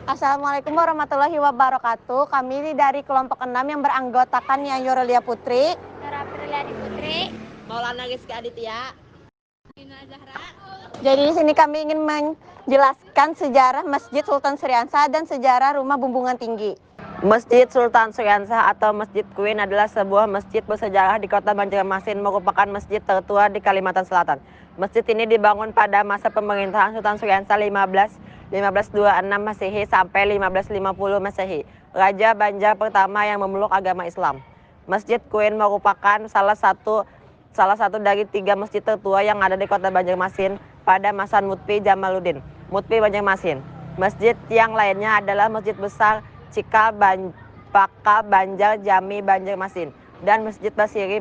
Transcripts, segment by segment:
Assalamualaikum warahmatullahi wabarakatuh. Kami dari kelompok 6 yang beranggotakan Nia Yurelia Putri, Nara Apriliani Putri, Maulana Rizky Aditya, Dina Zahra. Jadi di sini kami ingin menjelaskan sejarah Masjid Sultan Syariansah dan sejarah Rumah Bumbungan Tinggi. Masjid Sultan Syariansah atau Masjid Queen adalah sebuah masjid bersejarah di kota Banjarmasin, merupakan masjid tertua di Kalimantan Selatan. Masjid ini dibangun pada masa pemerintahan Sultan Syariansah 1526 Masehi sampai 1550 Masehi, Raja Banjar pertama yang memeluk agama Islam. Masjid Queen merupakan salah satu dari 3 masjid tertua yang ada di kota Banjarmasin pada masa Mutfi Jamaluddin, Mutfi Banjarmasin. Masjid yang lainnya adalah Masjid Besar Cikal Baka Banjar Jami Banjarmasin dan Masjid Basiri.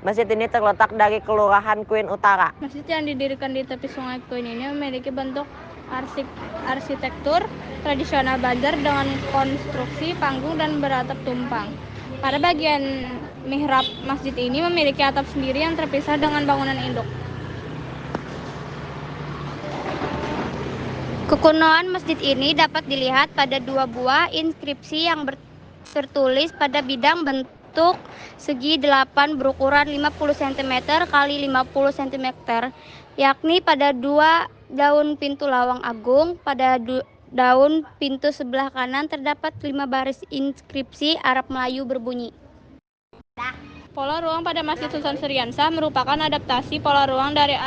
Masjid ini terletak dari Kelurahan Queen Utara. Masjid yang didirikan di tepi sungai Queen ini memiliki bentuk arsitektur tradisional Banjar dengan konstruksi panggung dan beratap tumpang. Pada bagian mihrab masjid ini memiliki atap sendiri yang terpisah dengan bangunan induk. Kekunoan masjid ini dapat dilihat pada 2 buah inskripsi yang tertulis pada bidang bentuk segi 8 berukuran 50 cm x 50 cm, yakni pada 2 daun pintu lawang agung. Pada daun pintu sebelah kanan terdapat 5 baris inskripsi Arab Melayu berbunyi. Pola ruang pada Masjid Sultan Syariansah merupakan adaptasi pola ruang dari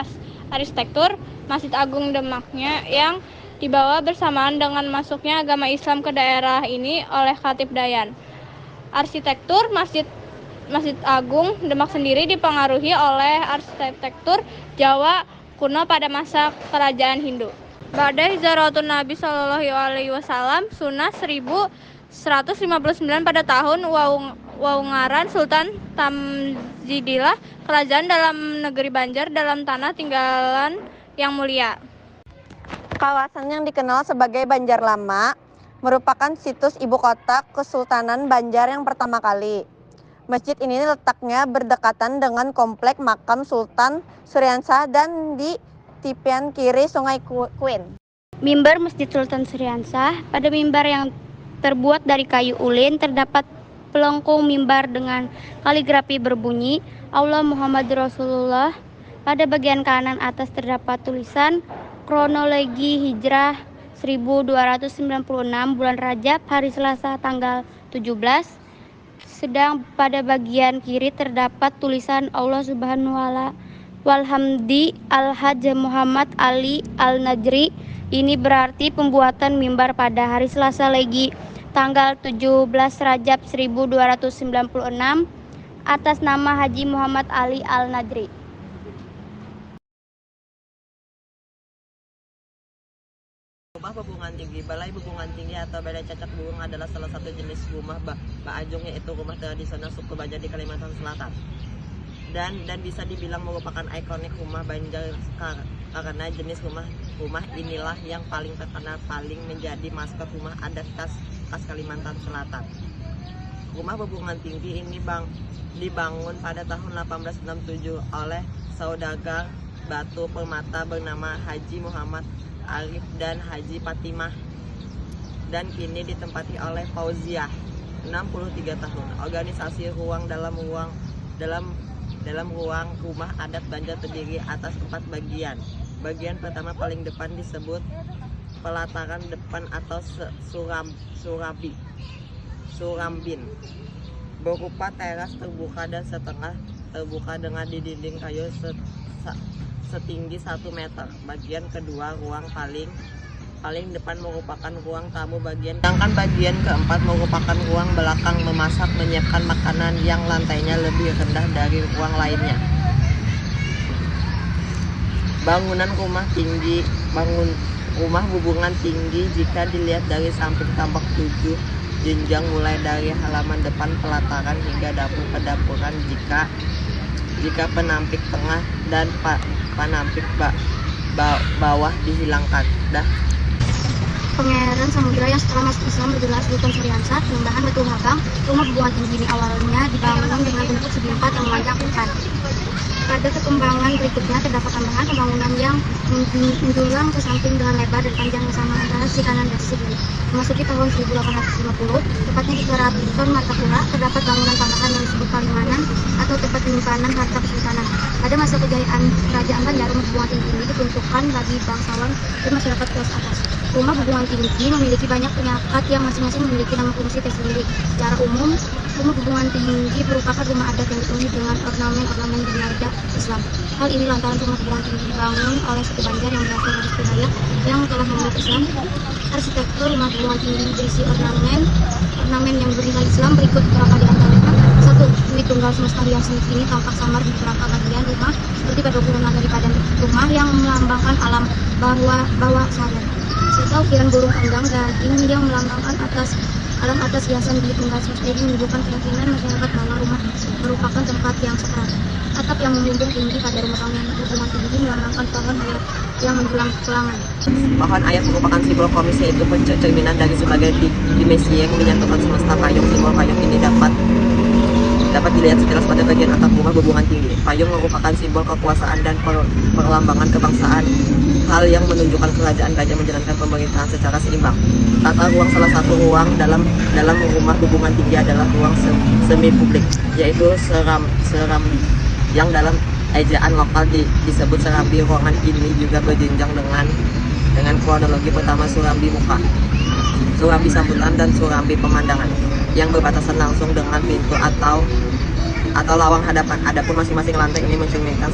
arsitektur Masjid Agung Demaknya yang dibawa bersamaan dengan masuknya agama Islam ke daerah ini oleh Khatib Dayan. Arsitektur Masjid Agung Demak sendiri dipengaruhi oleh arsitektur Jawa kuno pada masa kerajaan Hindu. Ba'da hijratun Nabi Shallallahu alaihi wasallam Sunnah 1159 pada tahun Waungaran Sultan Tamjidillah kerajaan dalam negeri Banjar dalam tanah tinggalan yang mulia. Kawasan yang dikenal sebagai Banjar Lama merupakan situs ibu kota Kesultanan Banjar yang pertama kali. Masjid ini letaknya berdekatan dengan komplek makam Sultan Syariansah dan di tepian kiri Sungai Queen. Mimbar Masjid Sultan Syariansah. Pada mimbar yang terbuat dari kayu ulin terdapat pelengkung mimbar dengan kaligrafi berbunyi Allah Muhammad Rasulullah. Pada bagian kanan atas terdapat tulisan kronologi hijrah 1296 bulan Rajab hari Selasa tanggal 17. Sedang pada bagian kiri terdapat tulisan Allah Subhanahu wa ta'ala walhamdi al-Hajj Muhammad Ali al-Najri. Ini berarti pembuatan mimbar pada hari Selasa Legi tanggal 17 Rajab 1296 atas nama Haji Muhammad Ali al-Najri. Rumah Bumbungan Tinggi. Balai Bumbungan Tinggi atau Balai Cacak Burung adalah salah satu jenis rumah Baajong, yaitu rumah tradisional suku Banjar di Kalimantan Selatan. Dan bisa dibilang merupakan ikonik rumah Banjar karena jenis rumah inilah yang paling terkenal, paling menjadi maskot rumah adat khas Kalimantan Selatan. Rumah Bumbungan Tinggi ini dibangun pada tahun 1867 oleh saudagar batu permata bernama Haji Muhammad Arif dan Haji Fatimah, dan kini ditempati oleh Fauziah 63 tahun. Organisasi ruang dalam ruang rumah adat Banjar terdiri atas 4 bagian. Bagian pertama paling depan disebut pelataran depan atau surambin, berupa teras terbuka dan setengah terbuka dengan dinding kayu setinggi 1 meter. Bagian kedua, ruang paling depan merupakan ruang tamu sedangkan bagian keempat merupakan ruang belakang memasak menyiapkan makanan yang lantainya lebih rendah dari ruang lainnya. Bangunan rumah Bumbungan Tinggi jika dilihat dari samping tampak 7 jenjang mulai dari halaman depan pelataran hingga dapur perdapuran jika penampik tengah dan penampik bawah dihilangkan. Pangeran Samudra yang setelah masuk Islam bergelar Sultan Syariansah. Penambahan Batu Habang, rumah hubungan tinggi ini awalnya dibangun dengan bentuk segi empat yang memanjang empat. Pada perkembangan berikutnya terdapat tambahan pembangunan yang menjulang ke samping dengan lebar dan panjang yang sama antara sisi kanan dan sisi kiri. Memasuki tahun 1850, tepatnya di Keraton Martapura, terdapat bangunan tambahan yang disebut Palimanan atau tempat penyimpanan harta kesultanan. Pada masa kejayaan Kerajaan Banjar, rumah hubungan tinggi ini diperuntukkan bagi bangsawan dan masyarakat kelas atas. Rumah hubungan tinggi memiliki banyak penyakat yang masing-masing memiliki nama fungsi tersendiri. Secara umum, rumah hubungan tinggi merupakan rumah adat yang dipenuhi dengan ornamen-ornamen bernada Islam. Hal ini lantaran rumah hubungan tinggi dibangun oleh suku Banjar yang berasal dari budaya yang telah memeluk Islam. Arsitektur rumah hubungan tinggi berisi ornamen yang bernilai Islam berikut beberapa di antaranya. 1. Bumi tunggal semesta hiasan ini tampak samar di beberapa bagian rumah seperti pada bangunan daripada rumah yang melambangkan alam bawah sadar. Serta ukiran burung endang daging yang melambangkan alam atas hiasan bumi tunggal semesta ini menunjukkan keyakinan masyarakat bahwa rumah merupakan tempat yang sakral. Atap yang membumbung tinggi pada rumah hubungan tinggi melambangkan pohon ayat yang menjulang tulangan. Pohon ayat merupakan simbol komis, yaitu pencerminan dari sebagai dimensi yang menyatukan semesta payung. Simbol payung ini dapat dilihat sekilas pada bagian atap rumah hubungan tinggi. Payung merupakan simbol kekuasaan dan perlambangan kebangsaan, hal yang menunjukkan kerajaan gajah menjalankan pemerintahan secara seimbang. Tata ruang salah satu ruang dalam rumah hubungan tinggi adalah ruang semi publik, yaitu serambi, yang dalam ejaan lokal disebut serambi. Ruangan ini juga berjenjang dengan kronologi pertama surambi muka, surambi sambutan, dan surambi pemandangan yang berbatasan langsung dengan pintu atau lawang hadapan. Adapun masing-masing lantai ini mencerminkan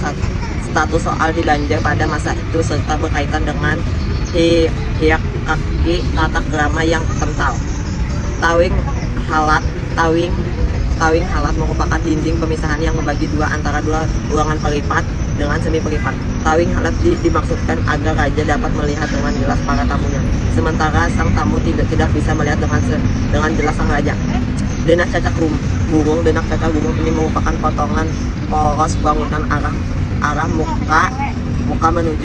status soal di Banjar pada masa itu serta berkaitan dengan hierarki tata krama yang kental. Tawing halat merupakan dinding pemisahan yang membagi dua antara dua ruangan peripat dengan semi peripat. Tawing halat dimaksudkan agar raja dapat melihat dengan jelas para tamunya, sementara sang tamu tidak bisa melihat dengan jelas sang raja. Denah cacak burung ini merupakan potongan poros bangunan arah muka menuju